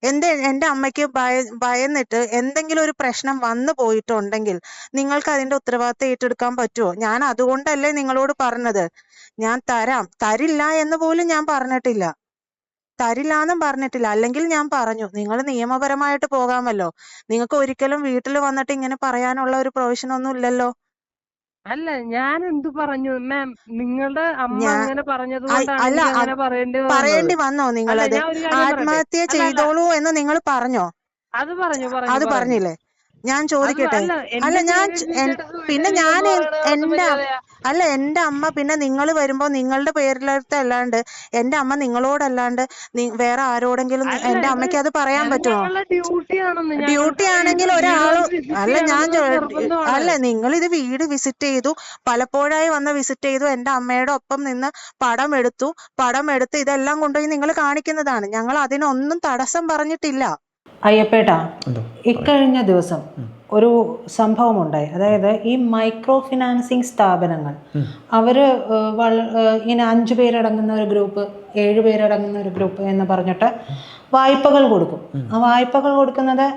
എൻ്റെ അമ്മയ്ക്ക് ഭയന്നിട്ട് എന്തെങ്കിലും ഒരു പ്രശ്നം വന്നു പോയിട്ടുണ്ടെങ്കിൽ നിങ്ങൾക്ക് അതിന്റെ ഉത്തരവാദിത്തം ഏറ്റെടുക്കാൻ പറ്റുമോ? ഞാൻ അതുകൊണ്ടല്ലേ നിങ്ങളോട് പറഞ്ഞത്. ഞാൻ തരില്ല എന്ന് പോലും ഞാൻ പറഞ്ഞിട്ടില്ല. തരില്ലാന്നും പറഞ്ഞിട്ടില്ല. അല്ലെങ്കിൽ ഞാൻ പറഞ്ഞു നിങ്ങൾ നിയമപരമായിട്ട് പോകാമല്ലോ. നിങ്ങൾക്ക് ഒരിക്കലും വീട്ടിൽ വന്നിട്ട് ഇങ്ങനെ പറയാനുള്ള ഒരു പ്രൊവിഷൻ ഒന്നും ഇല്ലല്ലോ. അല്ല, ഞാൻ എന്ത് പറഞ്ഞു മാം? നിങ്ങളുടെ അമ്മ ഞാൻ അങ്ങനെ പറഞ്ഞത് കൊണ്ടാണ് അല്ല എനിക്ക് അങ്ങനെ പറയേണ്ടി വന്നത്. പറയേണ്ടി വന്നോ അല്ല, നിങ്ങളത്? ഞാൻ ഒരു കാര്യം പറയട്ടെ. ആത്മഹത്യ അല്ല അല്ല, ചെയ്തോളൂ എന്ന് നിങ്ങൾ പറഞ്ഞോ? അത് പറഞ്ഞു അത് പറഞ്ഞു. പറഞ്ഞില്ലേ? ഞാൻ ചോദിക്കട്ടെ. അല്ല, അല്ല എന്റെ ഞാൻ പേര് എഴുതിയിട്ടെടുത്ത് പിന്നെ വീട്ടിൽ ഞാൻ എന്ന് പറയണത് അവിടുത്തെ എന്റെ മര്യാദയാ. എന്റെ അമ്മ പിന്നെ നിങ്ങൾ വരുമ്പോ നിങ്ങളുടെ പേരിലല്ലാണ്ട് എന്റെ അമ്മ നിങ്ങളോടല്ലാണ്ട് വേറെ ആരോടെങ്കിലും അല്ല, എന്റെ ഇത് അമ്മയ്ക്ക് അത് പറയാൻ പറ്റുമോ? ഞങ്ങളുടെ ഡ്യൂട്ടിയാണെന്ന്. ഡ്യൂട്ടി ഞങ്ങൾക്ക് ആണെങ്കിൽ വീട് ഒരാള് വിസിറ്റ് അല്ല ഞാൻ ചെയ്യണമെന്ന് നിർബന്ധമാണ്. അല്ല നിങ്ങൾ ഇത് വീട് വിസിറ്റ് ചെയ്തു, പലപ്പോഴായി വന്ന് വിസിറ്റ് ചെയ്തു, എന്റെ അമ്മയുടെ ഒപ്പം നിന്ന് പടം എടുത്ത് ഇതെല്ലാം കൊണ്ടുപോയി നിങ്ങൾ കാണിക്കുന്നതാണ്. ഞങ്ങൾ അതിനൊന്നും തടസ്സം പറഞ്ഞിട്ടില്ല. അയ്യപ്പേട്ടാ, ഇക്കഴിഞ്ഞ ദിവസം ഒരു സംഭവം ഉണ്ടായി. അതായത് ഈ മൈക്രോ ഫിനാൻസിങ് സ്ഥാപനങ്ങൾ അവർ ഇങ്ങനെ 5 പേരടങ്ങുന്ന ഒരു ഗ്രൂപ്പ്, 7 പേരടങ്ങുന്ന ഒരു ഗ്രൂപ്പ് എന്ന് പറഞ്ഞിട്ട് വായ്പകൾ കൊടുക്കും. ആ വായ്പകൾ കൊടുക്കുന്നത്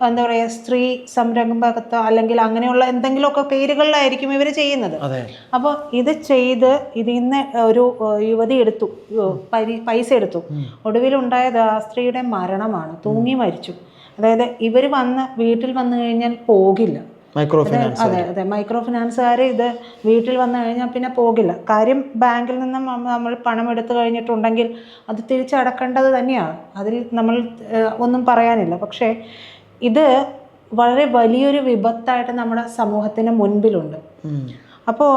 എന്താ പറയുക, സ്ത്രീ സംരംഭകത്വം അല്ലെങ്കിൽ അങ്ങനെയുള്ള എന്തെങ്കിലുമൊക്കെ പേരുകളിലായിരിക്കും ഇവർ ചെയ്യുന്നത്. അപ്പോൾ ഇത് ചെയ്ത് ഇതിന്ന് ഒരു യുവതി എടുത്തു, പൈസ എടുത്തു. ഒടുവിലുണ്ടായത് ആ സ്ത്രീയുടെ മരണമാണ്. തൂങ്ങി മരിച്ചു. അതായത് ഇവർ വീട്ടിൽ വന്നു കഴിഞ്ഞാൽ പോകില്ല. അതെ, മൈക്രോ ഫിനാൻസുകാർ ഇത് വീട്ടിൽ വന്നു കഴിഞ്ഞാൽ പിന്നെ പോകില്ല. കാര്യം ബാങ്കിൽ നിന്നും നമ്മൾ പണം എടുത്തു കഴിഞ്ഞിട്ടുണ്ടെങ്കിൽ അത് തിരിച്ചടക്കേണ്ടത് തന്നെയാണ്. അതിൽ നമ്മൾ ഒന്നും പറയാനില്ല. പക്ഷേ ഇത് വളരെ വലിയൊരു വിപത്തായിട്ട് നമ്മുടെ സമൂഹത്തിന് മുൻപിലുണ്ട്. അപ്പോൾ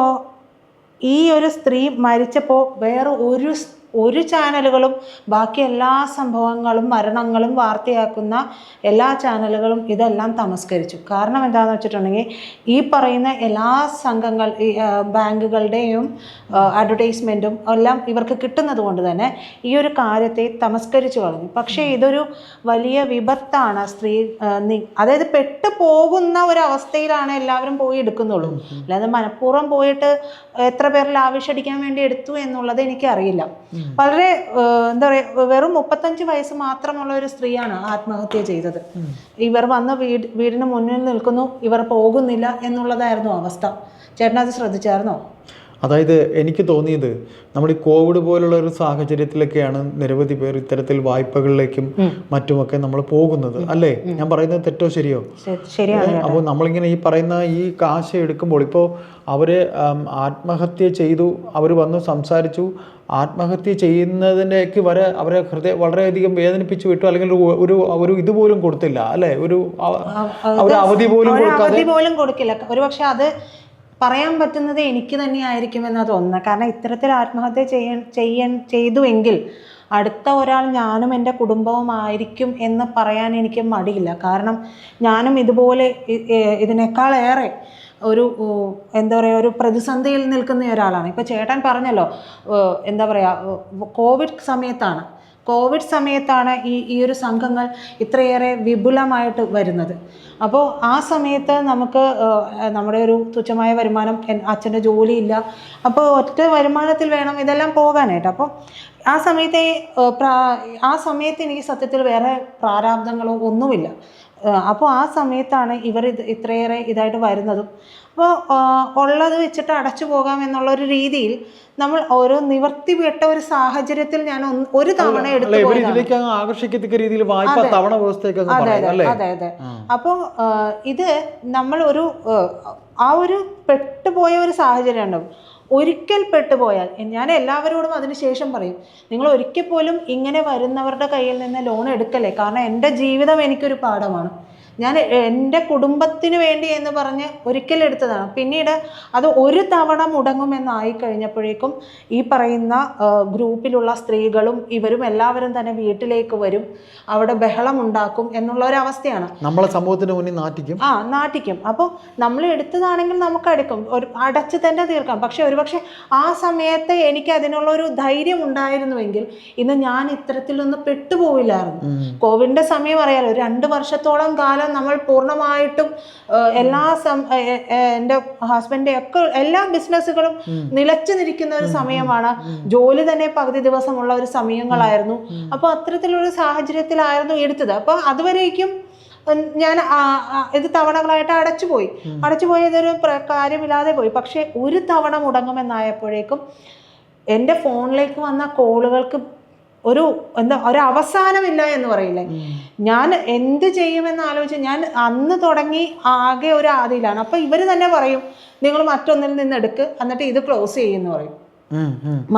ഈ ഒരു സ്ത്രീ മരിച്ചപ്പോൾ വേറെ ഒരു ചാനലുകളും ബാക്കി എല്ലാ സംഭവങ്ങളും മരണങ്ങളും വാർത്തയാക്കുന്ന എല്ലാ ചാനലുകളും ഇതെല്ലാം തമസ്കരിച്ചു. കാരണം എന്താണെന്ന് വെച്ചിട്ടുണ്ടെങ്കിൽ ഈ പറയുന്ന എല്ലാ സംഘങ്ങൾ, ഈ ബാങ്കുകളുടെയും അഡ്വർടൈസ്മെൻറ്റും എല്ലാം ഇവർക്ക് കിട്ടുന്നത് കൊണ്ട് തന്നെ ഈ ഒരു കാര്യത്തെ തമസ്കരിച്ചു കളഞ്ഞു. പക്ഷേ ഇതൊരു വലിയ വിപത്താണ്. അതായത് പോകുന്ന ഒരവസ്ഥയിലാണ് എല്ലാവരും പോയി എടുക്കുന്നുള്ളൂ. അല്ലാതെ മനഃപൂർവ്വം പോയിട്ട് എത്ര പേരിൽ ആവശ്യടിക്കാൻ വേണ്ടി എടുത്തു എന്നുള്ളത് എനിക്കറിയില്ല. വളരെ എന്താ പറയുക, വെറും 35 വയസ്സ് മാത്രമുള്ള ഒരു സ്ത്രീയാണ് ആത്മഹത്യ ചെയ്തത്. ഇവർ വന്ന് വീടിന് മുന്നിൽ നിൽക്കുന്നു, ഇവർ പോകുന്നില്ല എന്നുള്ളതായിരുന്നു അവസ്ഥ. ചേട്ടനത് ശ്രദ്ധിച്ചായിരുന്നോ? അതായത് എനിക്ക് തോന്നിയത് നമ്മൾ ഈ കോവിഡ് പോലുള്ള ഒരു സാഹചര്യത്തിലൊക്കെയാണ് നിരവധി പേർ ഇത്തരത്തിൽ വായ്പകളിലേക്കും മറ്റുമൊക്കെ നമ്മൾ പോകുന്നത്, അല്ലേ? ഞാൻ പറയുന്നത് തെറ്റോ ശരിയോ? അപ്പോൾ നമ്മളിങ്ങനെ ഈ പറയുന്ന ഈ കാശ് എടുക്കുമ്പോൾ ഇപ്പോൾ അവർ ആത്മഹത്യ ചെയ്തു, അവർ വന്നു സംസാരിച്ചു, ആത്മഹത്യ ചെയ്യുന്നതിലേക്ക് അവരെ വളരെയധികം വേദനിപ്പിച്ചു വിട്ടു, അല്ലെങ്കിൽ ഒരു ഇതുപോലും കൊടുത്തില്ല, അല്ലേ? ഒരു അവധി പോലും കൊടുക്കില്ല. ഒരുപക്ഷെ അത് പറയാൻ പറ്റുന്നത് എനിക്ക് തന്നെ ആയിരിക്കുമെന്നാണ് തോന്നുന്നത്. കാരണം ഇത്തരത്തിൽ ആത്മഹത്യ ചെയ്തുവെങ്കിൽ അടുത്ത ഒരാൾ ഞാനും എൻ്റെ കുടുംബവുമായിരിക്കും എന്ന് പറയാൻ എനിക്ക് മടിയില്ല. കാരണം ഞാനും ഇതുപോലെ ഇതിനേക്കാളേറെ എന്താ പറയുക, ഒരു പ്രതിസന്ധിയിൽ നിൽക്കുന്ന ഒരാളാണ്. ഇപ്പോൾ ചേട്ടൻ പറഞ്ഞല്ലോ, എന്താ പറയുക, കോവിഡ് സമയത്താണ് ഈ ഒരു സംഘങ്ങൾ ഇത്രയേറെ വിപുലമായിട്ട് വരുന്നത്. അപ്പോൾ ആ സമയത്ത് നമുക്ക് നമ്മുടെ ഒരു തുച്ഛമായ വരുമാനം, അച്ഛൻ്റെ ജോലിയില്ല, അപ്പോൾ ഒറ്റ വരുമാനത്തിൽ വേണം ഇതെല്ലാം പോകാനായിട്ട്. അപ്പോൾ ആ സമയത്ത് എനിക്ക് സത്യത്തിൽ വേറെ പ്രാരാബ്ദങ്ങളോ ഒന്നുമില്ല. അപ്പോൾ ആ സമയത്താണ് ഇവർ ഇത്രയേറെ ഇതായിട്ട് വരുന്നതും. അപ്പോൾ ഉള്ളത് വെച്ചിട്ട് അടച്ചു പോകാം എന്നുള്ളൊരു രീതിയിൽ നമ്മൾ ഓരോ നിവർത്തിപ്പെട്ട ഒരു സാഹചര്യത്തിൽ ഞാൻ ഒരു തവണ എടുത്തു. അതെ. അപ്പോൾ ഇത് നമ്മൾ ആ ഒരു പെട്ടുപോയ ഒരു സാഹചര്യം ഉണ്ടാവും. ഒരിക്കൽ പെട്ടുപോയാൽ, ഞാൻ എല്ലാവരോടും അതിനുശേഷം പറയും, നിങ്ങൾ ഒരിക്കൽ പോലും ഇങ്ങനെ വരുന്നവരുടെ കയ്യിൽ നിന്ന് ലോൺ എടുക്കല്ലേ. കാരണം എൻ്റെ ജീവിതം എനിക്കൊരു പാഠമാണ്. ഞാൻ എൻ്റെ കുടുംബത്തിന് വേണ്ടി എന്ന് പറഞ്ഞ് ഒരിക്കലെടുത്തതാണ്. പിന്നീട് അത് ഒരു തവണ മുടങ്ങുമെന്നായി കഴിഞ്ഞപ്പോഴേക്കും ഈ പറയുന്ന ഗ്രൂപ്പിലുള്ള സ്ത്രീകളും ഇവരും എല്ലാവരും തന്നെ വീട്ടിലേക്ക് വരും, അവിടെ ബഹളം ഉണ്ടാക്കും എന്നുള്ള ഒരു അവസ്ഥയാണ്. നമ്മളെ സമൂഹത്തിന് മുന്നിൽ നാട്ടിക്കും. അപ്പോൾ നമ്മൾ എടുത്തതാണെങ്കിൽ നമുക്ക് അടച്ച് തന്നെ തീർക്കാം. പക്ഷെ ഒരുപക്ഷെ ആ സമയത്ത് എനിക്ക് അതിനുള്ള ഒരു ധൈര്യം ഉണ്ടായിരുന്നുവെങ്കിൽ ഇന്ന് ഞാൻ ഇത്തരത്തിലൊന്നും പെട്ടുപോവില്ലായിരുന്നു. കോവിഡിന്റെ സമയം അറിയാലോ, 2 വർഷത്തോളം കാലം കാലം നമ്മൾ പൂർണ്ണമായിട്ടും എല്ലാ എൻ്റെ ഹസ്ബൻഡിൻ്റെ ഒക്കെ എല്ലാ ബിസിനസ്സുകളും നിലച്ചു നിൽക്കുന്ന ഒരു സമയമാണ്. ജോലി തന്നെ പകുതി ദിവസമുള്ള ഒരു സമയങ്ങളായിരുന്നു. അപ്പോൾ അത്തരത്തിലുള്ള സാഹചര്യത്തിലായിരുന്നു എടുത്തത്. അപ്പോൾ അതുവരേക്കും ഞാൻ ഇത് തവണകളായിട്ട് അടച്ചുപോയി ഇതൊരു കാര്യമില്ലാതെ പോയി. പക്ഷെ ഒരു തവണ മുടങ്ങുമെന്നായപ്പോഴേക്കും എൻ്റെ ഫോണിലേക്ക് വന്ന കോളുകൾക്ക് ഒരു അവസാനമില്ല എന്ന് പറയില്ലേ, ഞാൻ എന്ത് ചെയ്യുമെന്ന് ആലോചിച്ച് ഞാൻ അന്ന് തുടങ്ങി ആകെ ഒരു ആദിയിലാണ്. അപ്പൊ ഇവര് തന്നെ പറയും, നിങ്ങൾ മറ്റൊന്നിൽ നിന്ന് എടുക്ക്, എന്നിട്ട് ഇത് ക്ലോസ് ചെയ്യുമെന്ന് പറയും.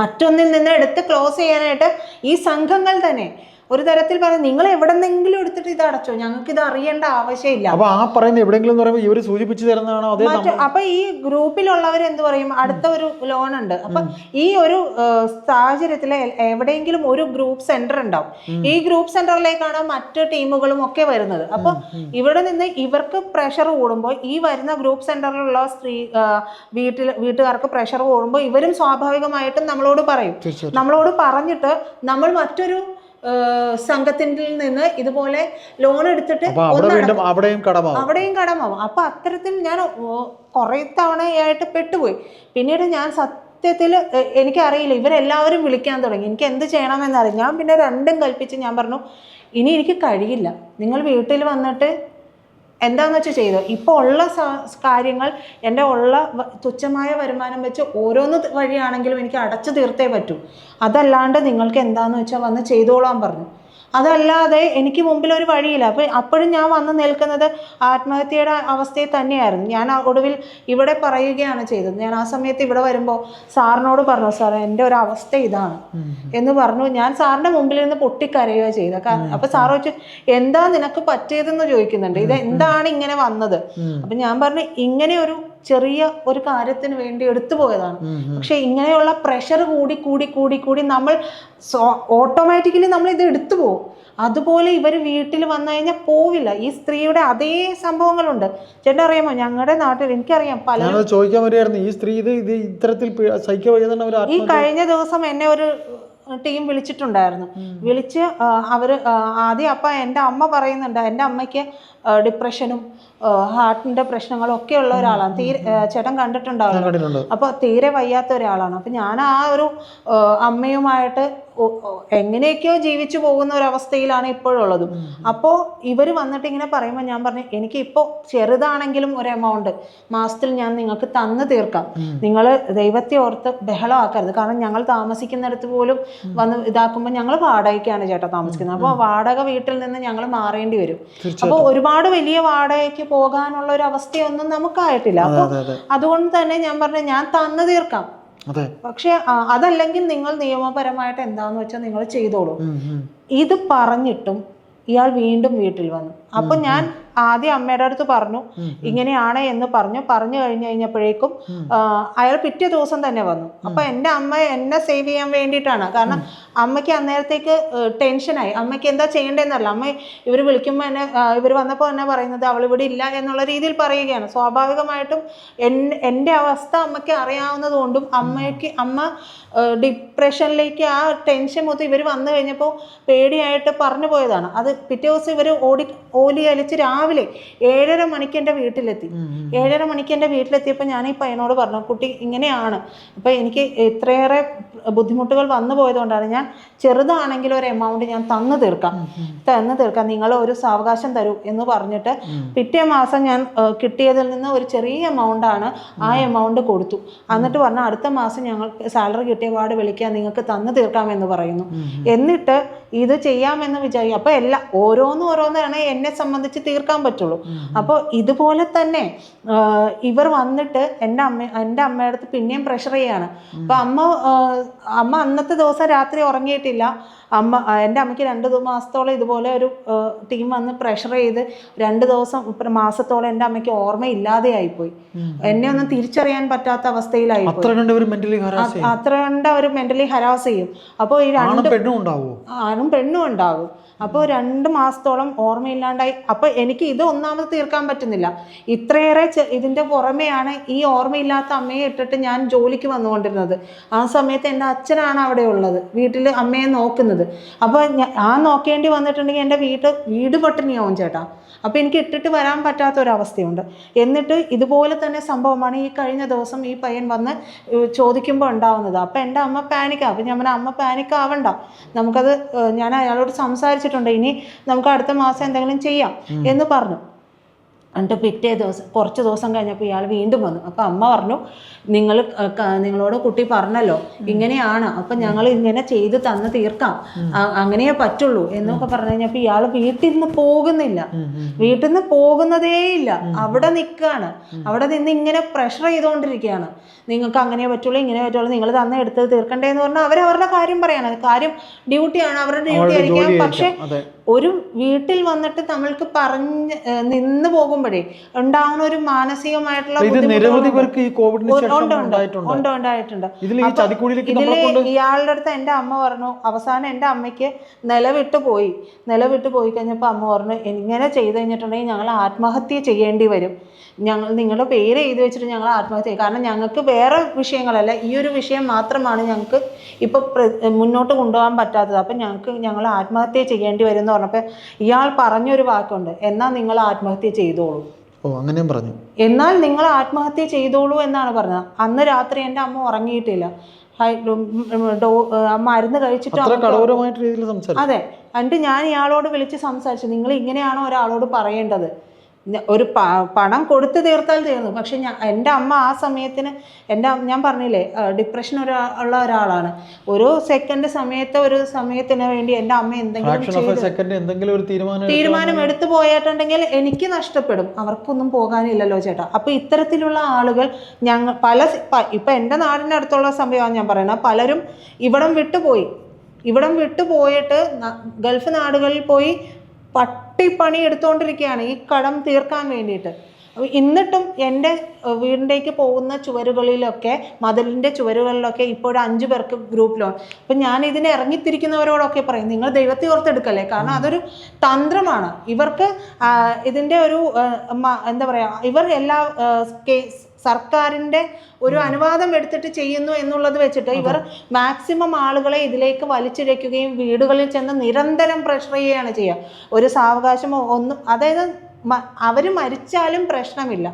മറ്റൊന്നിൽ നിന്ന് എടുത്ത് ക്ലോസ് ചെയ്യാനായിട്ട് ഈ സംഘങ്ങൾ തന്നെ ഒരു തരത്തിൽ പറയും, നിങ്ങൾ എവിടെന്നെങ്കിലും എടുത്തിട്ട് ഇത് അടച്ചോ, ഞങ്ങൾക്ക് ഇത് അറിയേണ്ട ആവശ്യമില്ല. അപ്പൊ ആ പറയുന്ന എവിടെയെങ്കിലും എന്ന് പറയുമ്പോൾ ഇവര് സൂചിപ്പിച്ചു തരുന്നതാണോ? അപ്പൊ ഈ ഗ്രൂപ്പിലുള്ളവർ എന്ത് പറയും, അടുത്ത ഒരു ലോൺ ഉണ്ട്. അപ്പൊ ഈ ഒരു സാഹചര്യത്തിൽ എവിടെയെങ്കിലും ഒരു ഗ്രൂപ്പ് സെന്റർ ഉണ്ടാവും. ഈ ഗ്രൂപ്പ് സെന്ററിലേക്കാണ് മറ്റ് ടീമുകളും ഒക്കെ വരുന്നത്. അപ്പൊ ഇവിടെ നിന്ന് ഇവർക്ക് പ്രഷർ കൂടുമ്പോൾ ഈ വരുന്ന ഗ്രൂപ്പ് സെന്ററിലുള്ള വീട്ടുകാർക്ക് പ്രഷർ കൂടുമ്പോൾ ഇവരും സ്വാഭാവികമായിട്ടും നമ്മളോട് പറയും. നമ്മളോട് പറഞ്ഞിട്ട് നമ്മൾ മറ്റൊരു സംഘത്തിൽ നിന്ന് ഇതുപോലെ ലോൺ എടുത്തിട്ട് അവിടെയും കടമാവും. അപ്പൊ അത്തരത്തിൽ ഞാൻ കുറെ തവണയായിട്ട് പെട്ടുപോയി. പിന്നീട് ഞാൻ സത്യത്തിൽ എനിക്കറിയില്ല, ഇവരെല്ലാവരും വിളിക്കാൻ തുടങ്ങി. എനിക്ക് എന്ത് ചെയ്യണമെന്നറിയാം. ഞാൻ പിന്നെ രണ്ടും കൽപ്പിച്ച് ഞാൻ പറഞ്ഞു, ഇനി എനിക്ക് കഴിയില്ല, നിങ്ങൾ വീട്ടിൽ വന്നിട്ട് എന്താണെന്ന് വെച്ചാൽ ചെയ്തോ. ഇപ്പോൾ ഉള്ള കാര്യങ്ങൾ എൻ്റെ ഉള്ള തുച്ഛമായ വരുമാനം വെച്ച് ഓരോന്ന് വഴിയാണെങ്കിലും എനിക്ക് അടച്ചു തീർത്തേ പറ്റൂ. അതല്ലാണ്ട് നിങ്ങൾക്ക് എന്താണെന്ന് വെച്ചാൽ വന്ന് ചെയ്തോളാൻ പറഞ്ഞു. അതല്ലാതെ എനിക്ക് മുമ്പിൽ ഒരു വഴിയില്ല. അപ്പോഴും ഞാൻ വന്ന് നിൽക്കുന്നത് ആത്മഹത്യയുടെ അവസ്ഥയിൽ തന്നെയായിരുന്നു. ഞാൻ ഒടുവിൽ ഇവിടെ പറയുകയാണ് ചെയ്തത്. ഞാൻ ആ സമയത്ത് ഇവിടെ വരുമ്പോൾ സാറിനോട് പറഞ്ഞു, സാർ എൻ്റെ ഒരു അവസ്ഥ ഇതാണ് എന്ന് പറഞ്ഞു. ഞാൻ സാറിൻ്റെ മുമ്പിൽ നിന്ന് പൊട്ടിക്കരയുക ചെയ്തത്. അപ്പൊ സാറ് വെച്ച് എന്താ നിനക്ക് പറ്റിയതെന്ന് ചോദിക്കുന്നുണ്ട്, ഇത് എന്താണ് ഇങ്ങനെ വന്നത്? അപ്പൊ ഞാൻ പറഞ്ഞു, ഇങ്ങനെ ഒരു ചെറിയ ഒരു കാര്യത്തിന് വേണ്ടി എടുത്തു പോയതാണ്. പക്ഷെ ഇങ്ങനെയുള്ള പ്രഷർ കൂടി നമ്മൾ ഓട്ടോമാറ്റിക്കലി നമ്മൾ ഇത് എടുത്തു പോകും. അതുപോലെ ഇവർ വീട്ടിൽ വന്നു കഴിഞ്ഞാൽ പോവില്ല. ഈ സ്ത്രീയുടെ അതേ സംഭവങ്ങളുണ്ട്. ചേട്ടൻ അറിയാമോ, ഞങ്ങളുടെ നാട്ടിൽ എനിക്കറിയാം പല ചോദിക്കാൻ വരികയായിരുന്നു, ഈ സ്ത്രീ ഇത് ഇത്തരത്തിൽ ഈ കഴിഞ്ഞ ദിവസം എന്നെ ഒരു ടീം വിളിച്ചിട്ടുണ്ടായിരുന്നു. വിളിച്ച് അവര് ആദ്യം അപ്പം എൻ്റെ അമ്മ പറയുന്നുണ്ട്, എൻ്റെ അമ്മയ്ക്ക് ഡിപ്രഷനും ഹാർട്ടിന്റെ പ്രശ്നങ്ങളും ഒക്കെ ഉള്ള ഒരാളാണ്. ചേട്ടൻ കണ്ടിട്ടുണ്ടാവുമല്ലോ. അപ്പൊ തീരെ വയ്യാത്ത ഒരാളാണ്. അപ്പൊ ഞാൻ ആ ഒരു അമ്മയുമായിട്ട് എങ്ങനെയൊക്കെയോ ജീവിച്ചു പോകുന്ന ഒരവസ്ഥയിലാണ് ഇപ്പോഴുള്ളതും. അപ്പോൾ ഇവർ വന്നിട്ട് ഇങ്ങനെ പറയുമ്പോൾ ഞാൻ പറഞ്ഞു, എനിക്ക് ഇപ്പോൾ ചെറുതാണെങ്കിലും ഒരു എമൗണ്ട് മാസത്തിൽ ഞാൻ നിങ്ങൾക്ക് തന്നു തീർക്കാം, നിങ്ങൾ ദൈവത്തെ ഓർത്ത് ബഹളമാക്കരുത്. കാരണം ഞങ്ങൾ താമസിക്കുന്നിടത്ത് പോലും വന്ന് ഇതാക്കുമ്പോൾ ഞങ്ങൾ വാടകയ്ക്കാണ് ചേട്ടാ താമസിക്കുന്നത്. അപ്പോൾ വാടക വീട്ടിൽ നിന്ന് ഞങ്ങൾ മാറേണ്ടി വരും. അപ്പോൾ ഒരുപാട് വലിയ വാടകയ്ക്ക് പോകാനുള്ള ഒരു അവസ്ഥയൊന്നും നമുക്കായിട്ടില്ല. അപ്പോൾ അതുകൊണ്ട് തന്നെ ഞാൻ പറഞ്ഞു, ഞാൻ തന്നു തീർക്കാം, പക്ഷെ അതല്ലെങ്കിൽ നിങ്ങൾ നിയമപരമായിട്ട് എന്താന്ന് വെച്ചാൽ നിങ്ങൾ ചെയ്തോളൂ. ഇത് പറഞ്ഞിട്ടും ഇയാൾ വീണ്ടും വീട്ടിൽ വന്നു. അപ്പൊ ഞാൻ ആദ്യം അമ്മയുടെ അടുത്ത് പറഞ്ഞു, ഇങ്ങനെയാണ് എന്ന് പറഞ്ഞു കഴിഞ്ഞപ്പോഴേക്കും അയാൾ പിറ്റേ ദിവസം തന്നെ വന്നു. അപ്പൊ എൻ്റെ അമ്മ എന്നെ സേവ് ചെയ്യാൻ വേണ്ടിയിട്ടാണ്. കാരണം അമ്മയ്ക്ക് അന്നേരത്തേക്ക് ടെൻഷനായി, അമ്മയ്ക്ക് എന്താ ചെയ്യേണ്ടതെന്നല്ല. അമ്മ ഇവർ വിളിക്കുമ്പോൾ എന്നെ ഇവർ വന്നപ്പോൾ എന്നെ പറയുന്നത് അവൾ ഇവിടെ ഇല്ല എന്നുള്ള രീതിയിൽ പറയുകയാണ്. സ്വാഭാവികമായിട്ടും എൻ്റെ അവസ്ഥ അമ്മയ്ക്ക് അറിയാവുന്നതുകൊണ്ടും അമ്മ ഡിപ്രഷനിലേക്ക് ആ ടെൻഷൻ മൊത്തം ഇവർ വന്നു കഴിഞ്ഞപ്പോൾ പേടിയായിട്ട് പറഞ്ഞു പോയതാണ്. അത് പിറ്റേ ദിവസം ഇവർ ഓലി അലിച്ച് രാവിലെ 7:30 മണിക്ക് എൻ്റെ വീട്ടിലെത്തി. 7:30 മണിക്ക് എൻ്റെ വീട്ടിലെത്തിയപ്പോൾ ഞാൻ ഈ പയ്യനോട് പറഞ്ഞു, കുട്ടി ഇങ്ങനെയാണ്, അപ്പം എനിക്ക് ഇത്രയേറെ ബുദ്ധിമുട്ടുകൾ വന്നു പോയതുകൊണ്ടാണ് ഞാൻ ചെറുതാണെങ്കിലും ഒരു എമൗണ്ട് ഞാൻ തന്നു തീർക്കാം, നിങ്ങൾ ഒരു സാവകാശം തരൂ എന്ന് പറഞ്ഞിട്ട് പിറ്റേ മാസം ഞാൻ കിട്ടിയതിൽ നിന്ന് ഒരു ചെറിയ എമൗണ്ടാണ്, ആ എമൗണ്ട് കൊടുത്തു. എന്നിട്ട് പറഞ്ഞാൽ അടുത്ത മാസം ഞങ്ങൾക്ക് സാലറി കിട്ടിയ പാട് വിളിക്കാൻ നിങ്ങൾക്ക് തന്നു തീർക്കാമെന്ന് പറയുന്നു. എന്നിട്ട് ഇത് ചെയ്യാമെന്ന് വിചാരിക്കും. അപ്പോൾ ഓരോന്നാണ് എന്നെ സംബന്ധിച്ച് തീർക്കാൻ പറ്റുള്ളൂ. അപ്പോൾ ഇതുപോലെ തന്നെ ഇവർ വന്നിട്ട് എൻ്റെ അമ്മയുടെ അടുത്ത് പിന്നെയും പ്രഷർ ചെയ്യാണ്. അപ്പോൾ അമ്മ അന്നത്തെ ദിവസം രാത്രി ഉറങ്ങിയിട്ടില്ല. എൻ്റെ അമ്മയ്ക്ക് 2 മാസത്തോളം ഇതുപോലെ ഒരു ടീം വന്ന് പ്രഷർ ചെയ്ത് 2 മാസത്തോളം എൻ്റെ അമ്മയ്ക്ക് ഓർമ്മയില്ലാതെയായിപ്പോയി. എന്നെ ഒന്നും തിരിച്ചറിയാൻ പറ്റാത്ത അവസ്ഥയിലായിപ്പോയി. അത്ര കണ്ട് അവർ മെന്റലി ഹരാസ് ചെയ്യും. അപ്പോൾ ഈ ആണും പെണ്ണും ഉണ്ടാവും. അപ്പോൾ 2 മാസത്തോളം ഓർമ്മയില്ലാണ്ടായി. അപ്പോൾ എനിക്ക് ഇത് ഒന്നാമത് തീർക്കാൻ പറ്റുന്നില്ല. ഇത്രയേറെ ഇതിൻ്റെ പുറമെയാണ് ഈ ഓർമ്മയില്ലാത്ത അമ്മയെ ഇട്ടിട്ട് ഞാൻ ജോലിക്ക് വന്നുകൊണ്ടിരുന്നത്. ആ സമയത്ത് എൻ്റെ അച്ഛനാണ് അവിടെ ഉള്ളത്, വീട്ടിൽ അമ്മയെ നോക്കുന്നത്. അപ്പോൾ ഞാൻ നോക്കേണ്ടി വന്നിട്ടുണ്ടെങ്കിൽ എൻ്റെ വീട് പട്ടിണിയാവും ചേട്ടാ. അപ്പോൾ എനിക്ക് ഇട്ടിട്ട് വരാൻ പറ്റാത്തൊരവസ്ഥയുണ്ട്. എന്നിട്ട് ഇതുപോലെ തന്നെ സംഭവമാണ് ഈ കഴിഞ്ഞ ദിവസം ഈ പയ്യൻ വന്ന് ചോദിക്കുമ്പോൾ ഉണ്ടാവുന്നത്. അപ്പോൾ എൻ്റെ അമ്മ പാനിക്കാണ്. അപ്പോൾ ഞാൻ പറഞ്ഞ, അമ്മ പാനിക് ആവണ്ട, നമുക്കത് ഞാൻ അയാളോട് സംസാരിച്ചിട്ടുണ്ട്, ഇനി നമുക്ക് അടുത്ത മാസം എന്തെങ്കിലും ചെയ്യാം എന്ന് പറഞ്ഞു. എന്നിട്ട് പിറ്റേ ദിവസം കുറച്ച് ദിവസം കഴിഞ്ഞപ്പോൾ ഇയാൾ വീണ്ടും വന്നു. അപ്പോൾ അമ്മ പറഞ്ഞു, നിങ്ങളോട് കുട്ടി പറഞ്ഞല്ലോ ഇങ്ങനെയാണ്, അപ്പം ഞങ്ങൾ ഇങ്ങനെ ചെയ്ത് തന്ന് തീർക്കാം, അങ്ങനെയേ പറ്റുള്ളൂ എന്നൊക്കെ പറഞ്ഞു കഴിഞ്ഞപ്പോൾ ഇയാൾ വീട്ടിൽ നിന്ന് പോകുന്നില്ല, വീട്ടിൽ നിന്ന് പോകുന്നതേ ഇല്ല, അവിടെ നിൽക്കുകയാണ്. അവിടെ നിന്ന് ഇങ്ങനെ പ്രഷർ ചെയ്തുകൊണ്ടിരിക്കുകയാണ്. നിങ്ങൾക്ക് അങ്ങനെ പറ്റുള്ളൂ, ഇങ്ങനെ പറ്റുള്ളൂ, നിങ്ങൾ തന്നെ എടുത്ത് തീർക്കണ്ടേന്ന് പറഞ്ഞാൽ അവരവരുടെ കാര്യം പറയാണ്. കാര്യം ഡ്യൂട്ടിയാണ്, അവരുടെ ഡ്യൂട്ടി ആയിരിക്കാം. പക്ഷെ ഒരു വീട്ടിൽ വന്നിട്ട് നമ്മൾക്ക് പറഞ്ഞ് നിന്ന് പോകുമ്പോഴേ ഉണ്ടാവുന്ന ഒരു മാനസികമായിട്ടുള്ള ഉണ്ടായിട്ടുണ്ട്. ഇയാളുടെ അടുത്ത് എൻ്റെ അമ്മ പറഞ്ഞു, അവസാനം എൻ്റെ അമ്മയ്ക്ക് നിലവിട്ട് പോയി കഴിഞ്ഞപ്പോൾ അമ്മ പറഞ്ഞു, ഇങ്ങനെ ചെയ്ത് കഴിഞ്ഞിട്ടുണ്ടെങ്കിൽ ഞങ്ങൾ ആത്മഹത്യ ചെയ്യേണ്ടി വരും, നിങ്ങളുടെ പേര് എഴുതി വെച്ചിട്ട് ഞങ്ങൾ ആത്മഹത്യ ചെയ്യും, കാരണം ഞങ്ങൾക്ക് വേറെ വിഷയങ്ങളല്ല, ഈ ഒരു വിഷയം മാത്രമാണ് ഞങ്ങൾക്ക് ഇപ്പോൾ മുന്നോട്ട് കൊണ്ടുപോകാൻ പറ്റാത്തത്, അപ്പം ഞങ്ങൾ ആത്മഹത്യ ചെയ്യേണ്ടി വരും എന്ന് പറഞ്ഞപ്പോൾ ഇയാൾ പറഞ്ഞൊരു വാക്കുണ്ട്, എന്നാൽ നിങ്ങൾ ആത്മഹത്യ ചെയ്തോളൂ. അങ്ങനെ പറഞ്ഞു. എന്നാൽ നിങ്ങൾ ആത്മഹത്യ ചെയ്തോളൂ എന്നാണ് പറഞ്ഞത്. അന്ന് രാത്രി എൻ്റെ അമ്മ ഉറങ്ങിയിട്ടില്ല, മരുന്ന് കഴിച്ചിട്ട്. അതെ. എന്നിട്ട് ഞാൻ ഇയാളോട് വിളിച്ച് സംസാരിച്ചു, നിങ്ങൾ ഇങ്ങനെയാണോ ഒരാളോട് പറയേണ്ടത്, ഒരു പണം കൊടുത്ത് തീർത്താൽ തീർന്നു. പക്ഷെ എൻ്റെ അമ്മ ആ സമയത്തിന് ഞാൻ പറഞ്ഞില്ലേ ഡിപ്രഷൻ ഉള്ള ഒരാളാണ്. ഒരു സമയത്തിന് വേണ്ടി എൻ്റെ അമ്മ എന്തെങ്കിലും തീരുമാനം എടുത്തു പോയിട്ടുണ്ടെങ്കിൽ എനിക്ക് നഷ്ടപ്പെടും, അവർക്കൊന്നും പോകാനില്ലല്ലോ ചേട്ടാ. അപ്പോൾ ഇത്തരത്തിലുള്ള ആളുകൾ ഇപ്പം എൻ്റെ നാടിൻ്റെ അടുത്തുള്ള സംഭവമാണ് ഞാൻ പറയുന്നത്. പലരും ഇവിടം വിട്ടുപോയിട്ട് ഗൾഫ് നാടുകളിൽ പോയി പട്ടിപ്പണി എടുത്തുകൊണ്ടിരിക്കുകയാണ് ഈ കടം തീർക്കാൻ വേണ്ടിയിട്ട്. എന്നിട്ടും എൻ്റെ വീടിൻ്റെക്ക് പോകുന്ന ചുവരുകളിലൊക്കെ, മതിലിൻ്റെ ചുവരുകളിലൊക്കെ ഇപ്പോഴും 5 പേർക്ക് ഗ്രൂപ്പിലാണ്. അപ്പം ഞാൻ ഇതിനെ ഇറങ്ങിത്തിരിക്കുന്നവരോടൊക്കെ പറയും, നിങ്ങൾ ദൈവത്തെ ഓർത്തെടുക്കല്ലേ, കാരണം അതൊരു തന്ത്രമാണ്. ഇവർക്ക് ഇതിൻ്റെ ഒരു എന്താ പറയുക, ഇവർ എല്ലാ സർക്കാരിൻ്റെ ഒരു അനുവാദം എടുത്തിട്ട് ചെയ്യുന്നു എന്നുള്ളത് വെച്ചിട്ട് ഇവർ മാക്സിമം ആളുകളെ ഇതിലേക്ക് വലിച്ചിഴയ്ക്കുകയും വീടുകളിൽ ചെന്ന് നിരന്തരം പ്രഷർ ചെയ്യുകയാണ് ചെയ്യുക. ഒരു സാവകാശമോ ഒന്നും, അതായത് അവര് മരിച്ചാലും പ്രശ്നമില്ല,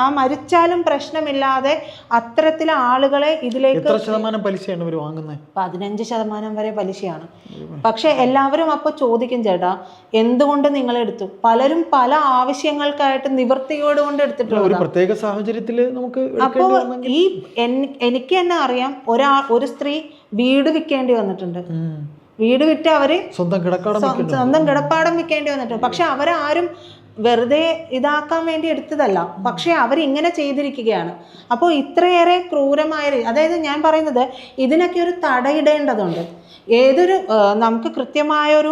ആ മരിച്ചാലും പ്രശ്നമില്ലാതെ അത്തരത്തിലെ ആളുകളെ ഇതിലേക്ക് 15% വരെ പലിശയാണ്. പക്ഷെ എല്ലാവരും അപ്പൊ ചോദിക്കും, ചേട്ടാ എന്തുകൊണ്ട് നിങ്ങൾ എടുത്തു? പലരും പല ആവശ്യങ്ങൾക്കായിട്ട് നിവൃത്തിയോടുകൊണ്ട് എടുത്തിട്ടുള്ളത്. പ്രത്യേക സാഹചര്യത്തിൽ നമുക്ക് അപ്പോ ഈ എനിക്ക് തന്നെ അറിയാം, ഒരു സ്ത്രീ വീട് വിൽക്കേണ്ടി വന്നിട്ടുണ്ട്. വീട് വിറ്റ് അവര് സ്വന്തം കിടപ്പാടം വിൽക്കേണ്ടി വന്നിട്ടുണ്ട്. പക്ഷെ അവരാരും വെറുതെ ഇതാക്കാൻ വേണ്ടി എടുത്തതല്ല, പക്ഷെ അവരിങ്ങനെ ചെയ്തിരിക്കുകയാണ്. അപ്പോൾ ഇത്രയേറെ ക്രൂരമായ, അതായത് ഞാൻ പറയുന്നത് ഇതിനൊക്കെ ഒരു തടയിടേണ്ടതുണ്ട്. നമുക്ക് കൃത്യമായൊരു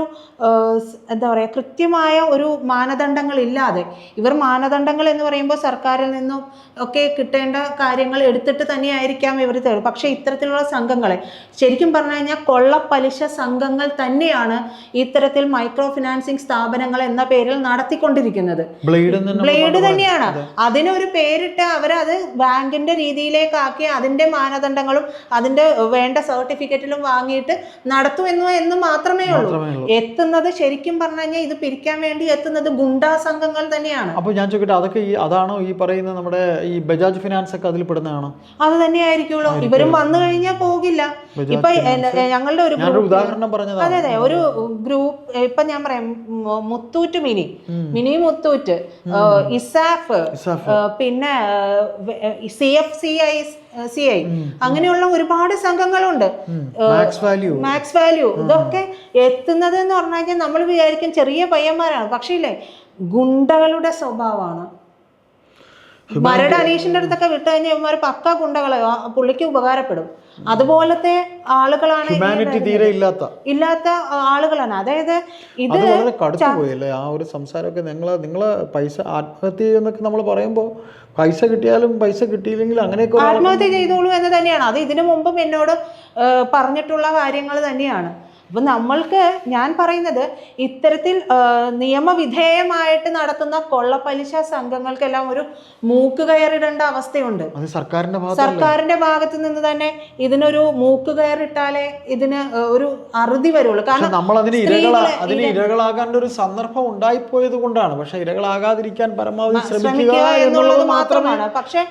എന്താ പറയുക, കൃത്യമായ ഒരു മാനദണ്ഡങ്ങളില്ലാതെ, ഇവർ മാനദണ്ഡങ്ങൾ എന്ന് പറയുമ്പോൾ സർക്കാരിൽ നിന്നും ഒക്കെ കിട്ടേണ്ട കാര്യങ്ങൾ എടുത്തിട്ട് തന്നെയായിരിക്കാം ഇവർ തരും. പക്ഷേ ഇത്തരത്തിലുള്ള സംഘങ്ങളെ ശരിക്കും പറഞ്ഞു കഴിഞ്ഞാൽ കൊള്ളപ്പലിശ സംഘങ്ങൾ തന്നെയാണ് ഇത്തരത്തിൽ മൈക്രോ ഫിനാൻസിങ് സ്ഥാപനങ്ങൾ എന്ന പേരിൽ നടത്തിക്കൊണ്ടിരിക്കുന്നത്. ബ്ലേഡ് തന്നെയാണ്. അതിനൊരു പേരിട്ട് അവരത് ബാങ്കിന്റെ രീതിയിലേക്കാക്കി അതിന്റെ മാനദണ്ഡങ്ങളും അതിന്റെ വേണ്ട സർട്ടിഫിക്കറ്റിലും വാങ്ങിയിട്ട് നടത്തും എന്ന് മാത്രമേ ഉള്ളൂ. എത്തുന്നത് ശരിക്കും പറഞ്ഞു കഴിഞ്ഞാൽ ഇത് പിരിക്കാൻ വേണ്ടി എത്തുന്നത് ഗുണ്ടാ സംഘങ്ങൾ തന്നെയാണ്. അപ്പോൾ ഞാൻ ചോദിക്കട്ടെ, അതൊക്കെ അതാണോ ഈ പറയുന്ന നമ്മുടെ ഈ ബജാജ് ഫിനാൻസ് ഒക്കെ അതിൽ പെടുന്നതാണോ? അത് തന്നെ ആയിരിക്കുള്ളൂ. ഇവരും വന്നു കഴിഞ്ഞാൽ പോകില്ല. ഇപ്പൊ ഞങ്ങളുടെ ഒരു ഉദാഹരണം പറഞ്ഞത്, അതെ, ഒരു ഗ്രൂപ്പ്, ഇപ്പൊ ഞാൻ പറയാം, മുത്തൂറ്റ് മിനി മുത്തൂറ്റ്, ഇസാഫ്, പിന്നെ CFCI, അങ്ങനെയുള്ള ഒരുപാട് സംഘങ്ങളുണ്ട്. മാക്സ് വാല്യൂ ഇതൊക്കെ എത്തുന്നത് എന്ന് പറഞ്ഞു കഴിഞ്ഞാൽ നമ്മൾ വിചാരിക്കും ചെറിയ പയ്യന്മാരാണ്, പക്ഷേ ഇല്ലേ ഗുണ്ടകളുടെ സ്വഭാവമാണ്. മരട് അനീഷിന്റെ അടുത്തൊക്കെ വിട്ടു കഴിഞ്ഞാൽ ഇവന്മാർ പക്ക ഗുണ്ടകളെ, പുള്ളിക്ക് ഉപകാരപ്പെടും. അതുപോലത്തെ ആളുകളാണ്, ഇല്ലാത്ത ആളുകളാണ്. അതായത് ഇത് ആ ഒരു സംസാരമൊക്കെ നിങ്ങളെ പൈസ ആത്മഹത്യ എന്നൊക്കെ നമ്മൾ പറയുമ്പോൾ പൈസ കിട്ടിയാലും പൈസ കിട്ടിയില്ലെങ്കിൽ അങ്ങനെയൊക്കെ ആത്മഹത്യ ചെയ്തോളൂ എന്ന് തന്നെയാണ്. അത് ഇതിനു മുമ്പും എന്നോട് പറഞ്ഞിട്ടുള്ള കാര്യങ്ങൾ തന്നെയാണ്. അപ്പൊ നമ്മൾക്ക് ഞാൻ പറയുന്നത് ഇത്തരത്തിൽ നിയമവിധേയമായിട്ട് നടത്തുന്ന കൊള്ളപ്പലിശ സംഘങ്ങൾക്കെല്ലാം ഒരു മൂക്ക് കയറിടേണ്ട അവസ്ഥയുണ്ട്. സർക്കാരിന്റെ ഭാഗത്ത് നിന്ന് തന്നെ ഇതിനൊരു മൂക്ക് കയറിട്ടാലേ ഇതിന് ഒരു അറുതി വരുള്ളൂ. കാരണം നമ്മൾ അതിന് ഇരകളാകാൻ ഒരു സന്ദർഭം ഉണ്ടായിപ്പോയത് കൊണ്ടാണ്. പക്ഷെ ഇരകളാകാതിരിക്കാൻ പരമാവധി ശ്രമിക്കുക എന്നുള്ളത് മാത്രമാണ്. പക്ഷെ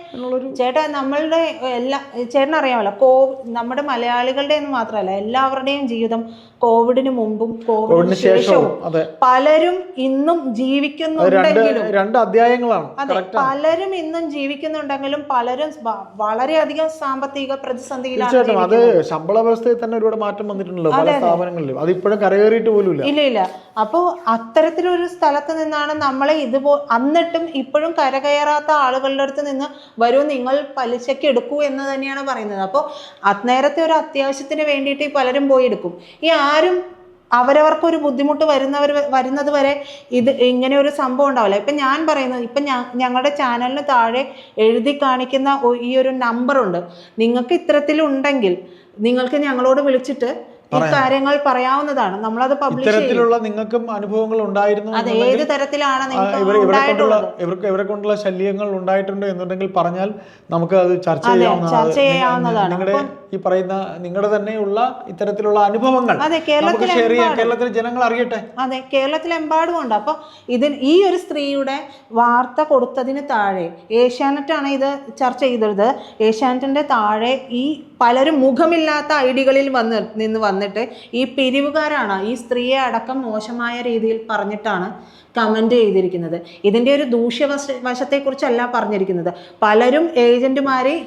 ചേട്ടാ, നമ്മളുടെ ചേട്ടൻ അറിയാമല്ലോ, നമ്മുടെ മലയാളികളുടെ എന്ന് മാത്രമല്ല എല്ലാവരുടെയും ജീവിതം കോവിഡിന് മുമ്പും കോവിഡിന് ശേഷവും പലരും ഇന്നും ജീവിക്കുന്നുണ്ടെങ്കിലും രണ്ട് അധ്യായങ്ങളാണ്. അതെ, പലരും ഇന്നും ജീവിക്കുന്നുണ്ടെങ്കിലും പലരും വളരെയധികം സാമ്പത്തിക പ്രതിസന്ധിയിലാണ്. അത് ശമ്പള വ്യവസ്ഥയിൽ തന്നെ ഒരുപാട് മാറ്റം വന്നിട്ടുണ്ടല്ലോ പല സ്ഥാപനങ്ങളിലും. അത് ഇപ്പോഴും കരകയറിയിട്ട് പോലും ഇല്ല. അപ്പോ അത്തരത്തിലൊരു സ്ഥലത്ത് നിന്നാണ് നമ്മളെ എന്നിട്ടും ഇപ്പോഴും കരകയറാത്ത ആളുകളുടെ അടുത്ത് നിന്ന് വരൂ, നിങ്ങൾ പലിശയ്ക്ക് എടുക്കൂ എന്ന് തന്നെയാണ് പറയുന്നത്. അപ്പോൾ നേരത്തെ ഒരു അത്യാവശ്യത്തിന് വേണ്ടിയിട്ട് പലരും പോയി എടുക്കും. ഈ ആരും അവരവർക്കൊരു ബുദ്ധിമുട്ട് വരുന്നത് വരെ ഇങ്ങനെ ഒരു സംഭവം ഉണ്ടാവില്ല. ഇപ്പം ഞാൻ പറയുന്നത്, ഇപ്പം ഞങ്ങളുടെ ചാനലിന് താഴെ എഴുതി കാണിക്കുന്ന ഈ ഒരു നമ്പറുണ്ട്. നിങ്ങൾക്ക് ഇത്തരത്തിലുണ്ടെങ്കിൽ നിങ്ങൾക്ക് ഞങ്ങളോട് വിളിച്ചിട്ട് ഈ കാര്യങ്ങൾ പറയാവുന്നതാണ്. നമ്മളത് പബ്ലിഷ് ഇത്തരത്തിലുള്ള നിങ്ങൾക്കും അനുഭവങ്ങൾ ഉണ്ടായിരുന്നു, അത് ഏത് തരത്തിലാണ് ഇവരെ കൊണ്ടുള്ള ശല്യങ്ങൾ ഉണ്ടായിട്ടുണ്ട് എന്നുണ്ടെങ്കിൽ പറഞ്ഞാൽ നമുക്ക് അത് ചർച്ച ചെയ്യാവുന്നതാണ്. നിങ്ങളുടെ ഈ പറയുന്ന നിങ്ങളുടെ തന്നെയുള്ള ഇത്തരത്തിലുള്ള അനുഭവങ്ങൾ കേരളത്തിലെ ജനങ്ങൾ അറിയട്ടെ. അതെ, കേരളത്തിലെമ്പാടും ഉണ്ട്. അപ്പൊ ഈ ഒരു സ്ത്രീയുടെ വാർത്ത കൊടുത്തതിന് താഴെ ഏഷ്യാനെറ്റാണ് ഇത് ചർച്ച ചെയ്തത്. ഏഷ്യാനെറ്റിന്റെ താഴെ ഈ പലരും മുഖമില്ലാത്ത ഐഡികളിൽ വന്നിട്ട് ഈ പിരിവുകാരാണ് ഈ സ്ത്രീയെ അടക്കം മോശമായ രീതിയിൽ പറഞ്ഞിട്ടാണ് കമന്റ് ചെയ്തിരിക്കുന്നത്. ഇതിന്റെ ഒരു ദൂഷ്യവശത്തെക്കുറിച്ചല്ല പറഞ്ഞിരിക്കുന്നത്. പലരും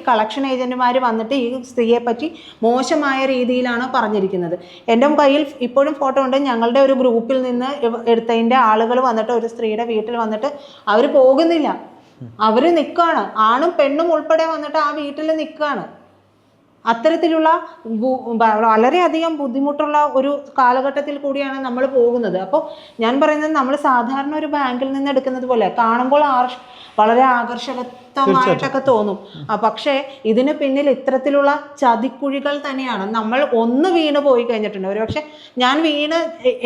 കളക്ഷൻ ഏജന്റുമാർ വന്നിട്ട് ഈ സ്ത്രീയെ പറ്റി മോശമായ രീതിയിലാണ് പറഞ്ഞിരിക്കുന്നത്. എൻ്റെ കയ്യിൽ ഇപ്പോഴും ഫോട്ടോ ഉണ്ട്. ഞങ്ങളുടെ ഒരു ഗ്രൂപ്പിൽ നിന്ന് എടുത്തതിൻ്റെ ആളുകൾ വന്നിട്ട് ഒരു സ്ത്രീയുടെ വീട്ടിൽ വന്നിട്ട് അവർ പോകുന്നില്ല, അവർ നിൽക്കുകയാണ്. ആണും പെണ്ണും ഉൾപ്പെടെ വന്നിട്ട് ആ വീട്ടിൽ നിൽക്കുകയാണ്. അത്തരത്തിലുള്ള വളരെയധികം ബുദ്ധിമുട്ടുള്ള ഒരു കാലഘട്ടത്തിൽ കൂടിയാണ് നമ്മൾ പോകുന്നത്. അപ്പോൾ ഞാൻ പറയുന്നത്, നമ്മൾ സാധാരണ ഒരു ബാങ്കിൽ നിന്ന് എടുക്കുന്നത് പോലെ കാണുമ്പോൾ വളരെ ആകർഷകത്വമായിട്ടൊക്കെ തോന്നും. പക്ഷേ ഇതിന് പിന്നിൽ ഇത്തരത്തിലുള്ള ചതിക്കുഴികൾ തന്നെയാണ്. നമ്മൾ ഒന്ന് വീണ് പോയി കഴിഞ്ഞിട്ടുണ്ട്. ഒരുപക്ഷെ ഞാൻ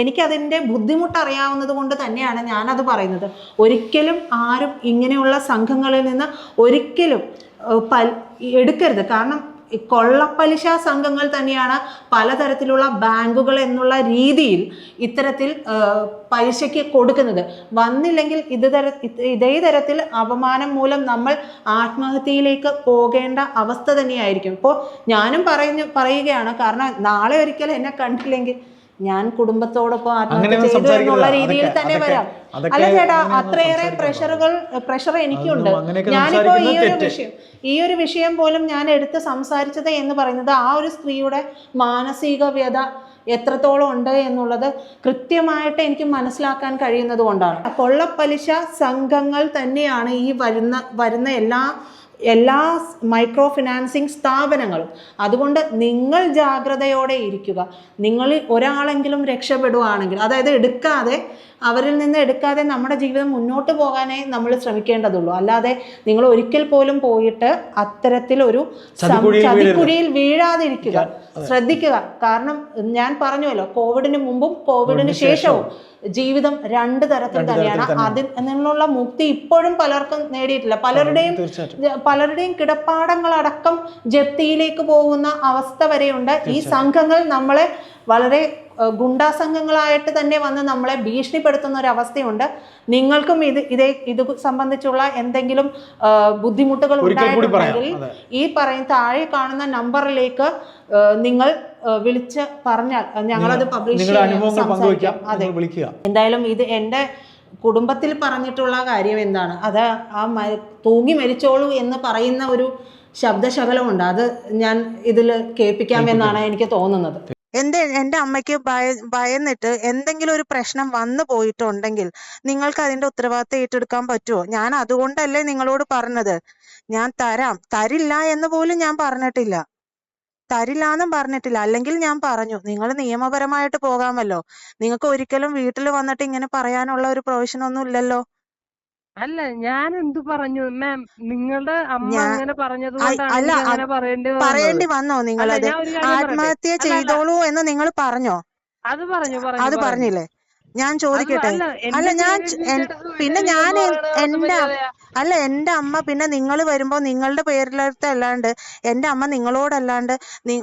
എനിക്കതിൻ്റെ ബുദ്ധിമുട്ട് അറിയാവുന്നത് കൊണ്ട് തന്നെയാണ് ഞാനത് പറയുന്നത്. ഒരിക്കലും ആരും ഇങ്ങനെയുള്ള സംഘങ്ങളിൽ നിന്ന് ഒരിക്കലും എടുക്കരുത്. കാരണം കൊള്ളപ്പലിശ സംഘങ്ങൾ തന്നെയാണ് പലതരത്തിലുള്ള ബാങ്കുകൾ എന്നുള്ള രീതിയിൽ ഇത്തരത്തിൽ പലിശയ്ക്ക് കൊടുക്കുന്നത്. വന്നില്ലെങ്കിൽ ഇതേ തരത്തിൽ അപമാനം മൂലം നമ്മൾ ആത്മഹത്യയിലേക്ക് പോകേണ്ട അവസ്ഥ തന്നെയായിരിക്കും. ഇപ്പോൾ ഞാനും പറയുകയാണ്, കാരണം നാളെ ഒരിക്കലും എന്നെ കണ്ടില്ലെങ്കിൽ ഞാൻ കുടുംബത്തോടൊപ്പം ആത്മഹത്യ ചെയ്തു എന്നുള്ള രീതിയിൽ തന്നെ വരാം. അല്ല ചേട്ടാ, അത്രയേറെ പ്രഷർ എനിക്കുണ്ട്. ഞാനിപ്പോ ഈ ഒരു വിഷയം പോലും ഞാൻ എടുത്ത് സംസാരിച്ചത് എന്ന് പറയുന്നത് ആ ഒരു സ്ത്രീയുടെ മാനസിക വ്യത എത്രത്തോളം ഉണ്ട് എന്നുള്ളത് കൃത്യമായിട്ട് എനിക്ക് മനസ്സിലാക്കാൻ കഴിയുന്നത് കൊണ്ടാണ്. കൊള്ളപ്പലിശ സംഘങ്ങൾ തന്നെയാണ് ഈ വരുന്ന എല്ലാ മൈക്രോ ഫിനാൻസിങ് സ്ഥാപനങ്ങളും. അതുകൊണ്ട് നിങ്ങൾ ജാഗ്രതയോടെ ഇരിക്കുക. നിങ്ങളിൽ ഒരാളെങ്കിലും രക്ഷപ്പെടുകയാണെങ്കിൽ, അതായത് അവരിൽ നിന്ന് എടുക്കാതെ നമ്മുടെ ജീവിതം മുന്നോട്ട് പോകാനേ നമ്മൾ ശ്രമിക്കേണ്ടതുള്ളൂ. അല്ലാതെ നിങ്ങൾ ഒരിക്കൽ പോലും പോയിട്ട് അത്തരത്തിലൊരു ചതിക്കുഴിയിൽ വീഴാതിരിക്കുക, ശ്രദ്ധിക്കുക. കാരണം ഞാൻ പറഞ്ഞുവല്ലോ, കോവിഡിന് മുമ്പും കോവിഡിന് ശേഷവും ജീവിതം രണ്ട് തരത്തിൽ തന്നെയാണ്. അതിൽ നിന്നുള്ള മുക്തി ഇപ്പോഴും പലർക്കും നേടിയിട്ടില്ല. പലരുടെയും കിടപ്പാടങ്ങളടക്കം ജപ്തിയിലേക്ക് പോകുന്ന അവസ്ഥ വരെയുണ്ട്. ഈ സംഘങ്ങൾ നമ്മളെ വളരെ ഗുണ്ടാ സംഘങ്ങളായിട്ട് തന്നെ വന്ന് നമ്മളെ ഭീഷണിപ്പെടുത്തുന്ന ഒരു അവസ്ഥയുണ്ട്. നിങ്ങൾക്കും ഇത് സംബന്ധിച്ചുള്ള എന്തെങ്കിലും ബുദ്ധിമുട്ടുകൾ ഉണ്ടായിട്ടുണ്ടെങ്കിൽ ഈ താഴെ കാണുന്ന നമ്പറിലേക്ക് നിങ്ങൾ വിളിച്ച് പറഞ്ഞാൽ ഞങ്ങളത് പബ്ലിഷ് ചെയ്യാം. അതെ, എന്തായാലും ഇത് എൻ്റെ കുടുംബത്തിൽ പറഞ്ഞിട്ടുള്ള കാര്യം എന്താണ്, അത് തൂങ്ങി മരിച്ചോളൂ എന്ന് പറയുന്ന ഒരു ശബ്ദശകലമുണ്ട്. അത് ഞാൻ ഇതിൽ കേൾപ്പിക്കാമെന്നാണ് എനിക്ക് തോന്നുന്നത്. എൻ്റെ അമ്മയ്ക്ക് ഭയന്നിട്ട് എന്തെങ്കിലും ഒരു പ്രശ്നം വന്നു പോയിട്ടുണ്ടെങ്കിൽ നിങ്ങൾക്ക് അതിന്റെ ഉത്തരവാദിത്തം ഏറ്റെടുക്കാൻ പറ്റുമോ? ഞാൻ അതുകൊണ്ടല്ലേ നിങ്ങളോട് പറഞ്ഞത്. ഞാൻ തരില്ല എന്ന് പോലും ഞാൻ പറഞ്ഞിട്ടില്ല. അല്ലെങ്കിൽ ഞാൻ പറഞ്ഞു, നിങ്ങൾ നിയമപരമായിട്ട് പോകാമല്ലോ. നിങ്ങൾക്ക് ഒരിക്കലും വീട്ടിൽ വന്നിട്ട് ഇങ്ങനെ പറയാനുള്ള ഒരു പ്രൊവിഷൻ ഒന്നും ഇല്ലല്ലോ. അല്ല, ഞാൻ എന്ത് പറഞ്ഞു മാം? നിങ്ങളുടെ അമ്മ അങ്ങനെ പറഞ്ഞത് കൊണ്ടാണ് പറയേണ്ടി വന്നോ? നിങ്ങളത് ആത്മഹത്യ ചെയ്തോളൂ എന്ന് നിങ്ങൾ പറഞ്ഞോ? അത് പറഞ്ഞു അത് പറഞ്ഞു പറഞ്ഞു പറഞ്ഞില്ലേ? ഞാൻ അത് ചോദിക്കട്ടെ, അല്ല അല്ല എന്റെ ഞാൻ പേര് ച- എഴുതിയിട്ട് പിന്നെ സുവിശേഷം ഞാൻ എന്ന് പറയണത് എന്ത് എന്റെ മര്യാദയാ? അല്ല എന്റെ അമ്മ പിന്നെ നിങ്ങൾ വരുമ്പോ നിങ്ങളുടെ പേരിലടുത്ത് അല്ലാണ്ട് എന്റെ അമ്മ നിങ്ങളോടല്ലാണ്ട്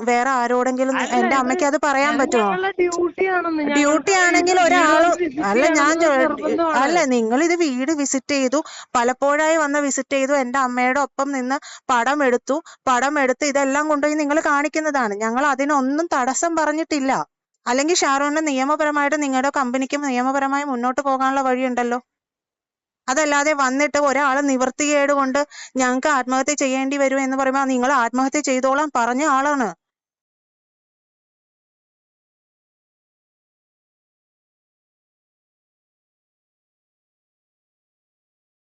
വേറെ ആരോടെങ്കിലും അല്ല എന്റെ ഇത് അമ്മയ്ക്ക് അത് പറയാൻ പറ്റുമോ? ഞങ്ങളുടെ ഡ്യൂട്ടിയാണെന്ന്, ഡ്യൂട്ടി ഞങ്ങൾക്ക് ഇത് ആണെങ്കിൽ വീട് ഒരാള് വന്ന് വിസിറ്റ് അല്ല ഞാൻ ചെയ്യണമെന്ന് നിർബന്ധമാണ്. അല്ല നിങ്ങൾ ഇത് വീട് വിസിറ്റ് ചെയ്തു, പലപ്പോഴായി വന്ന് വിസിറ്റ് ചെയ്തു, എന്റെ അമ്മയുടെ ഒപ്പം നിന്ന് പടം എടുത്ത് ഇതെല്ലാം കൊണ്ടുപോയി നിങ്ങൾ കാണിക്കുന്നതാണ്. ഞങ്ങൾ അതിനൊന്നും തടസ്സം പറഞ്ഞിട്ടില്ല. അല്ലെങ്കിൽ ഷാരോണിന് നിയമപരമായിട്ട് നിങ്ങളുടെ കമ്പനിക്ക് നിയമപരമായി മുന്നോട്ട് പോകാനുള്ള വഴിയുണ്ടല്ലോ. അതല്ലാതെ വന്നിട്ട് ഒരാൾ നിവൃത്തികേട് കൊണ്ട് ഞങ്ങൾക്ക് ആത്മഹത്യ ചെയ്യേണ്ടി വരും എന്ന് പറയുമ്പോൾ നിങ്ങൾ ആത്മഹത്യ ചെയ്തോളാൻ പറഞ്ഞ ആളാണ്.